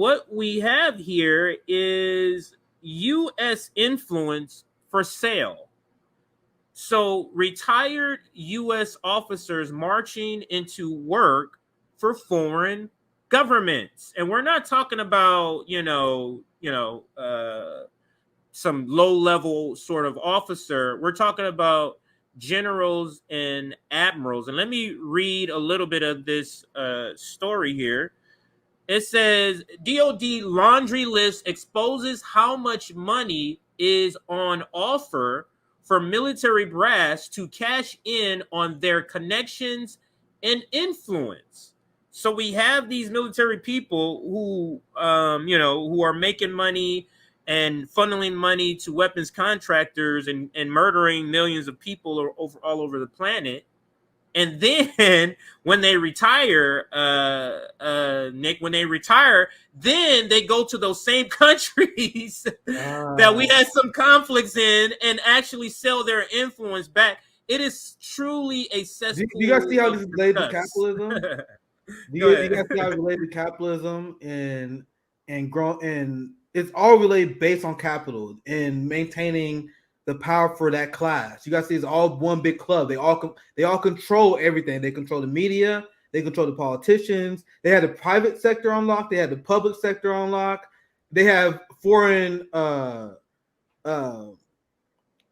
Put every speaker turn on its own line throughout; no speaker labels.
what we have here is U.S. influence for sale. So retired U.S. officers marching into work for foreign governments, and we're not talking about some low-level sort of officer. We're talking about generals and admirals. And let me read a little bit of this story here. It says DOD laundry list exposes how much money is on offer for military brass to cash in on their connections and influence. So we have these military people who, who are making money and funneling money to weapons contractors and murdering millions of people all over the planet. And then when they retire, Nick, then they go to those same countries that we had some conflicts in and actually sell their influence back. It is truly a cesspool.
Do you guys see how this is related to capitalism? Do you guys see how it's related to capitalism and it's all related based on capital and maintaining the power for that class. You guys see, it's all one big club. They all control everything. They control the media. They control the politicians. They have the private sector on lock. They have the public sector on lock. They have foreign.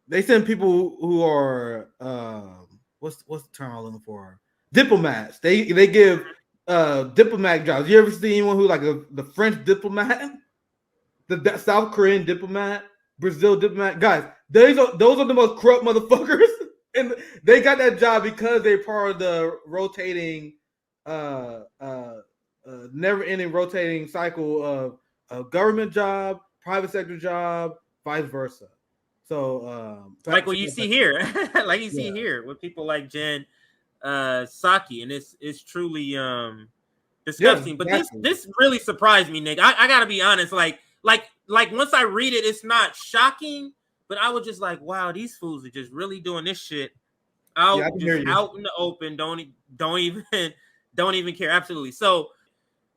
They send people who are what's the term I'm looking for? Diplomats. They give diplomatic jobs. You ever see anyone who like the French diplomat, the South Korean diplomat, Brazil diplomat? Guys, those are the most corrupt motherfuckers, and they got that job because they're part of the rotating, never-ending rotating cycle of a government job, private sector job, vice versa. So,
like what you see here, see here with people like Jen Psaki, and it's truly disgusting. Yeah, exactly. But this really surprised me, Nick. I gotta be honest. Like once I read it, it's not shocking. But I was just like, wow, these fools are just really doing this shit out in the open. Don't even care. Absolutely. So,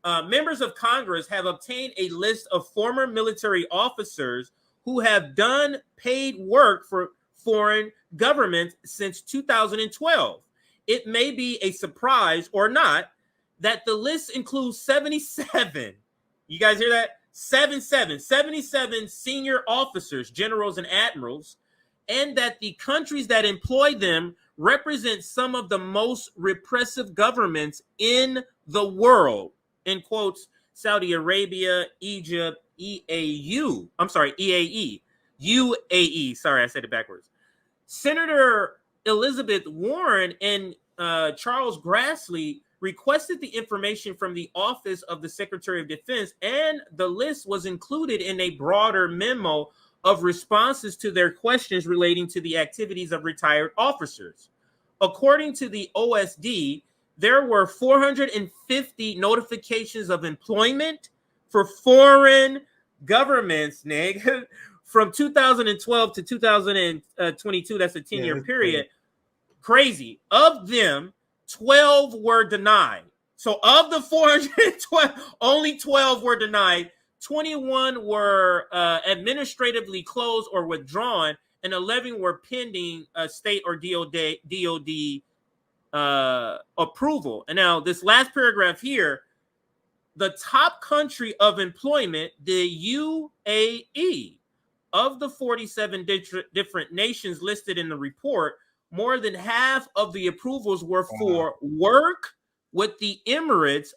members of Congress have obtained a list of former military officers who have done paid work for foreign governments since 2012. It may be a surprise or not that the list includes 77. You guys hear that? 77 senior officers, generals, and admirals, and that the countries that employ them represent some of the most repressive governments in the world. In quotes, Saudi Arabia, Egypt, EAE. Sorry, I said it backwards. Senator Elizabeth Warren and Charles Grassley requested the information from the Office of the Secretary of Defense, and the list was included in a broader memo of responses to their questions relating to the activities of retired officers. According to the OSD, there were 450 notifications of employment for foreign governments, Nick, from 2012 to 2022. That's a 10-year period. Crazy. Of them, 12 were denied. So of the 412, only 12 were denied. 21 were administratively closed or withdrawn, and 11 were pending state or DOD approval. And now this last paragraph here, the top country of employment, the UAE, of the 47 different nations listed in the report, more than half of the approvals were for work with the Emirates,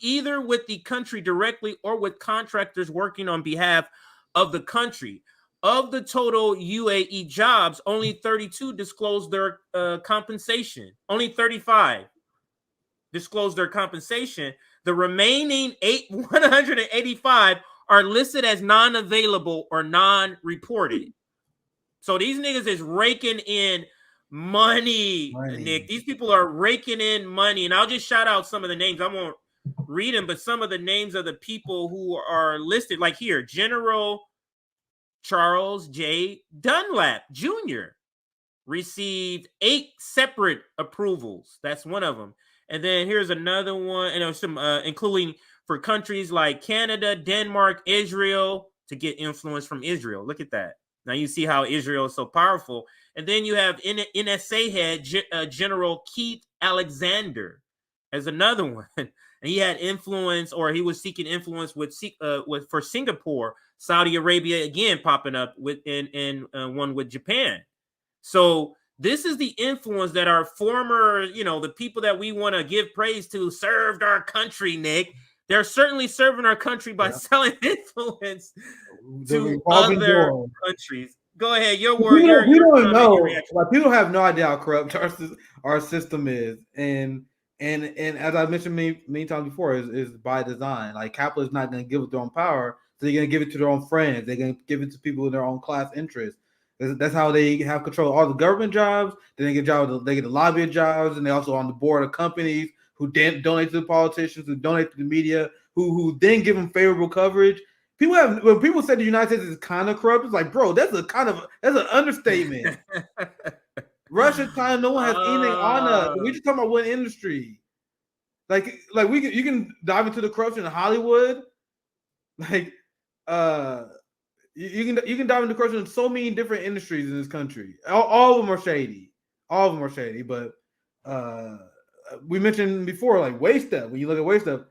either with the country directly or with contractors working on behalf of the country. Of the total UAE jobs, only 32 disclosed their compensation. Only 35 disclosed their compensation. The remaining 185 are listed as non-available or non-reported. So these niggas is raking in money, Nick. These people are raking in money. And I'll just shout out some of the names. I won't read them, but some of the names of the people who are listed, like here, General Charles J. Dunlap Jr. received 8 separate approvals. That's one of them. And then here's another one, and some including for countries like Canada, Denmark, Israel to get influence from Israel. Look at that. Now you see how Israel is so powerful. And then you have NSA head General Keith Alexander as another one. And he had influence, or he was seeking influence for Singapore, Saudi Arabia again popping up in one with Japan. So this is the influence that our former, the people that we want to give praise to served our country, Nick. They're certainly serving our country by selling influence to other countries. Go ahead. Your word.
We don't know. Like, people have no idea how corrupt our system is, and as I mentioned many times before, is by design. Like, capitalists not going to give it their own power, so they're going to give it to their own friends. They're going to give it to people in their own class interests. That's how they have control of all the government jobs. Then they get the lobbying jobs, and they also on the board of companies who donate to the politicians, who donate to the media, who then give them favorable coverage. When people say the United States is kind of corrupt, it's like, bro, that's an understatement. Russia, China, no one has anything on us. We just talking about one industry. Like you can dive into the corruption in Hollywood. Like, you can dive into corruption in so many different industries in this country. All of them are shady. But we mentioned before, like wage theft. When you look at wage theft,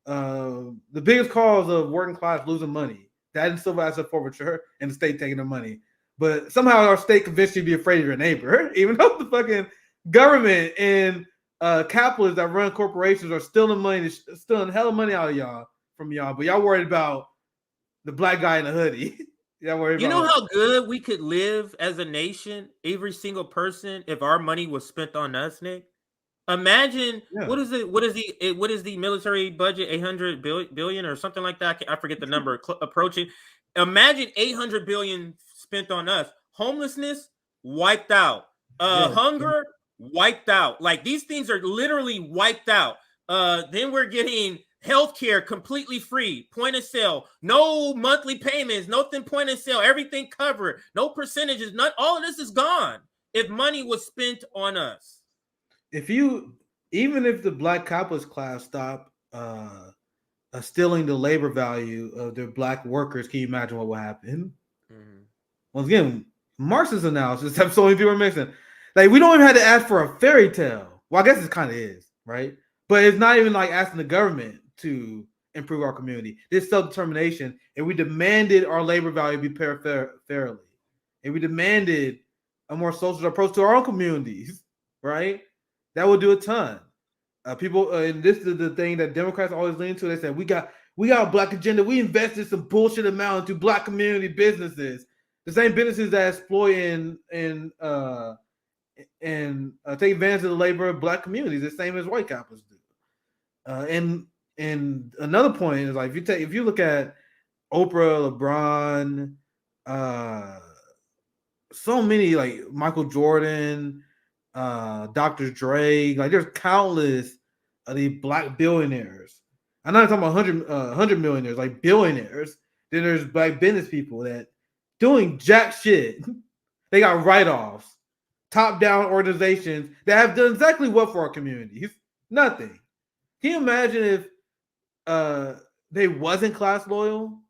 the biggest cause of working class losing money, that is civil asset forfeiture and the state taking their money. But somehow our state convinced you to be afraid of your neighbor, even though the fucking government and capitalists that run corporations are stealing hell of money out of y'all from y'all. But y'all worried about the black guy in the hoodie.
You know how good we could live as a nation, every single person, if our money was spent on us, Nick? Imagine what is the military budget? 800 billion or something like that. I forget the number. Approaching. Imagine 800 billion spent on us. Homelessness wiped out. Hunger wiped out. Like, these things are literally wiped out. Then we're getting healthcare completely free, point of sale, no monthly payments, nothing, point of sale, everything covered, no percentages. All of this is gone if money was spent on us.
Even if the black capitalist class stopped stealing the labor value of their black workers, can you imagine what would happen? Mm-hmm. Once again, Marxist analysis that so many people are mixing. Like, we don't even have to ask for a fairy tale. Well, I guess it kind of is, right? But it's not even like asking the government to improve our community. This self-determination, and we demanded our labor value be paid fairly. And we demanded a more social approach to our own communities, right? That would do a ton. People, and this is the thing that Democrats always lean to. They say, we got a black agenda. We invested some bullshit amount into black community businesses. The same businesses that exploit and take advantage of the labor of black communities, the same as white capitalists do. And another point is, like, if you look at Oprah, LeBron, so many, like Michael Jordan, Dr. Dre, like, there's countless of these black billionaires. I'm not talking about 100 millionaires, like billionaires. Then there's black business people that doing jack shit. They got write-offs, top-down organizations that have done exactly what for our communities? Nothing. Can you imagine if they wasn't class loyal?